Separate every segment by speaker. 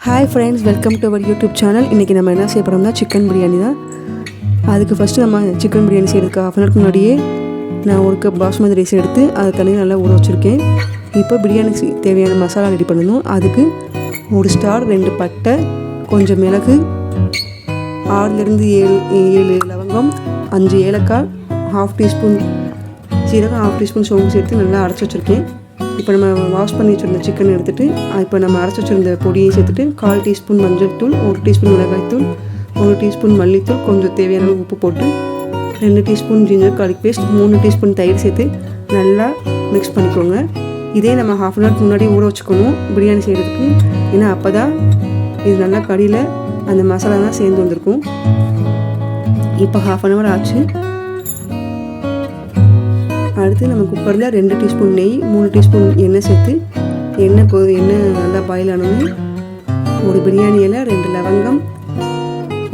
Speaker 1: Hi friends, welcome to our YouTube channel. இன்றைக்கி நம்ம என்ன செய்ய போகிறோம்னா சிக்கன் பிரியாணி தான். அதுக்கு ஃபஸ்ட்டு நம்ம சிக்கன் பிரியாணி செய்கிறதுக்கு ஹாஃப் அன் ஹவருக்கு முன்னாடியே நான் ஒரு கப் பாஸ்மதி ரைஸ் எடுத்து அதை தனியாக நல்லா ஊற வச்சுருக்கேன். இப்போ பிரியாணிக்கு தேவையான மசாலா ரெடி பண்ணணும். அதுக்கு ஒரு ஸ்டார், 2 பட்டை, கொஞ்சம் மிளகு, 6லேருந்து 7 லவங்கம், 5 ஏலக்காய், 1/2 டீஸ்பூன் சீரகம், 1/2 டீஸ்பூன் சோம்பு சேர்த்து நல்லா அரைச்சி வச்சுருக்கேன். இப்போ நம்ம வாஷ் பண்ணி வச்சுருந்த சிக்கன் எடுத்துகிட்டு இப்போ நம்ம அரைச்சி வச்சுருந்த பொடியை சேர்த்துட்டு 1/4 டீஸ்பூன் மஞ்சள் தூள், 1 டீஸ்பூன் மிளகாய்த்தூள், 1 டீஸ்பூன் மல்லித்தூள், கொஞ்சம் தேவையான உப்பு போட்டு 2 teaspoon ginger garlic paste, 3 teaspoon தயிர் சேர்த்து நல்லா மிக்ஸ் பண்ணிக்கோங்க. இதே நம்ம ஹாஃப் அன் ஹவருக்கு முன்னாடி ஊற வச்சுக்கணும் பிரியாணி செய்கிறதுக்கு. ஏன்னா அப்போ தான் இது நல்லா கறியில் அந்த மசாலாலாம் சேர்ந்து வந்திருக்கும். இப்போ ஹாஃப் அன் ஹவர் ஆச்சு. அடுத்து நம்ம குக்கரில் 2 டீஸ்பூன் நெய், 3 டீஸ்பூன் எண்ணெய் சேர்த்து எண்ணெய் நல்லா பாயில் ஆனோன்னு ஒரு பிரியாணி இலை, 2 லவங்கம்,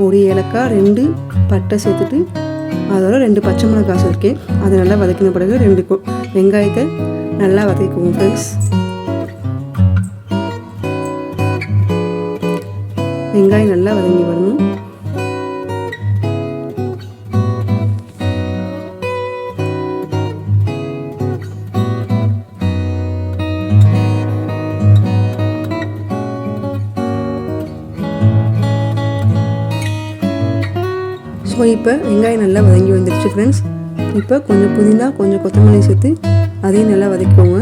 Speaker 1: 1 ஏலக்காய், 2 பட்டை சேர்த்துட்டு அதோட 2 பச்சை மிளகாய் சேர்க்கேன். அதை நல்லா வதக்கின பிறகு 2 வெங்காயத்தை நல்லா வதக்கிக்குவோம் ஃப்ரெண்ட்ஸ். வெங்காயம் நல்லா வதங்கி வரணும். ஸோ இப்போ வெங்காயம் நல்லா வதங்கி வந்துடுச்சு ஃப்ரெண்ட்ஸ். இப்போ கொஞ்சம் புதினா, கொஞ்சம் கொத்தமல்லி சேர்த்து அதையும் நல்லா வதக்கிக்கோங்க.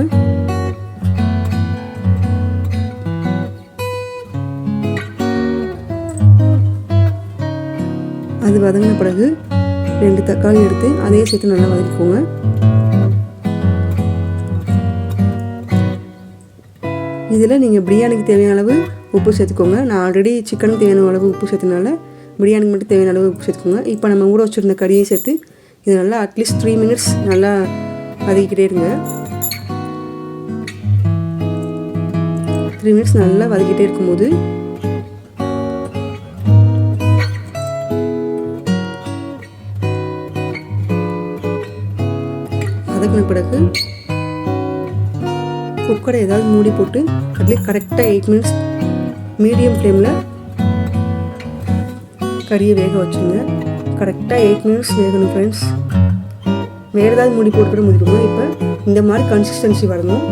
Speaker 1: அது வதங்கின பிறகு 2 தக்காளி எடுத்து அதையும் சேர்த்து நல்லா வதக்கிக்கோங்க. இதில் நீங்கள் பிரியாணிக்கு தேவையான அளவு உப்பு சேர்த்துக்கோங்க. நான் ஆல்ரெடி சிக்கனுக்கு தேவையான அளவு உப்பு சேர்த்தனால பிரியாணிக்கு மட்டும் தேவையான அளவு உப்பு சேர்த்துக்கோங்க. இப்போ நம்ம ஊற வச்சுருந்த கறியை சேர்த்து இது நல்லா அட்லீஸ்ட் 3 மினிட்ஸ் நல்லா வதக்கிக்கிட்டே இருங்க. 3 மினிட்ஸ் நல்லா வதக்கிட்டே இருக்கும்போது வதக்கின பிறகு குக்கரை ஏதாவது மூடி போட்டு அட்லீஸ்ட் கரெக்டாக 8 மினிட்ஸ் மீடியம் ஃப்ளேமில் கறியை வேக வச்சுருங்க. கரெக்டாக 8 மினிட்ஸ் வேகணும் ஃப்ரெண்ட்ஸ். வேறு ஏதாவது மூடி போட்டு கூட மூடிக்கோங்க. இப்போ இந்த மாதிரி கன்சிஸ்டன்சி வரணும்.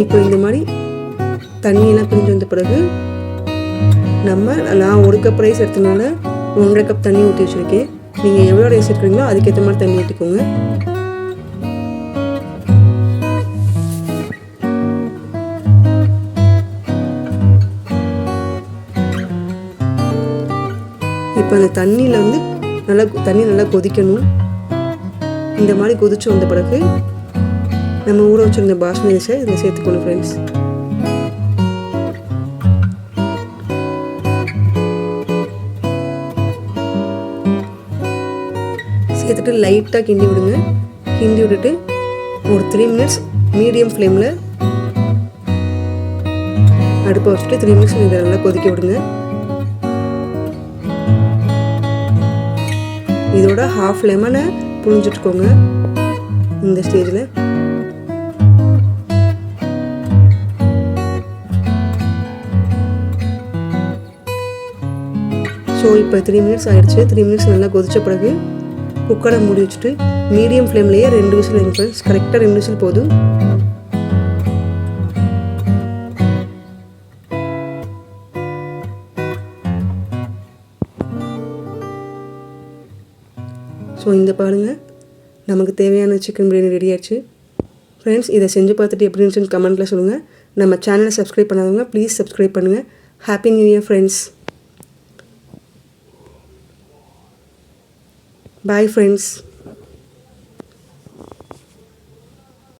Speaker 1: இப்போ இந்த மாதிரி தண்ணியெல்லாம் பிரிஞ்சு வந்த பிறகு நான் 1 கப் ரைஸ் எடுத்தனால 1.5 கப் தண்ணி ஊற்றி வச்சுருக்கேன். நீங்கள் எவ்வளோ ரைஸ் எடுக்கிறீங்களோ அதுக்கேற்ற மாதிரி தண்ணி ஊற்றிக்கோங்க. இப்போ அந்த தண்ணியில் தண்ணி நல்லா கொதிக்கணும். இந்த மாதிரி கொதிச்சு வந்த பிறகு நம்ம ஊற வச்சுருந்த பாஸ்மதி ரைஸை இதில் சேர்த்துக்கணும் ஃப்ரெண்ட்ஸ். சேர்த்துட்டு லைட்டாக கிண்டி விடுங்க. கிண்டி விட்டுட்டு ஒரு 3 மினிட்ஸ் மீடியம் ஃப்ளேமில் அடுப்பை வச்சுட்டு 3 மினிட்ஸ் இதை நல்லா கொதிக்க விடுங்க. இதோட 1/2 லெமனை புழிஞ்சிட்டுக்கோங்க இந்த ஸ்டேஜில். ஸோ இப்போ 3 மினிட்ஸ் ஆகிடுச்சு. 3 மினிட்ஸ் நல்லா கொதித்த பிறகு குக்கரை மூடி வச்சுட்டு மீடியம் ஃப்ளேம்லேயே 2 விசில் வைங்க ஃப்ரெண்ட்ஸ். கரெக்டாக 2 விசில் போதும். ஸோ இந்த பாருங்கள், நமக்கு தேவையான சிக்கன் பிரியாணி ரெடி ஆகிடுச்சு ஃப்ரெண்ட்ஸ். இதை செஞ்சு பார்த்துட்டு எப்படி இருந்துச்சுன்னு கமெண்ட்டில் சொல்லுங்கள். நம்ம சேனலை சப்ஸ்கிரைப் பண்ணாதவங்க ப்ளீஸ் சப்ஸ்கிரைப் பண்ணுங்கள். Happy new year friends. Bye friends.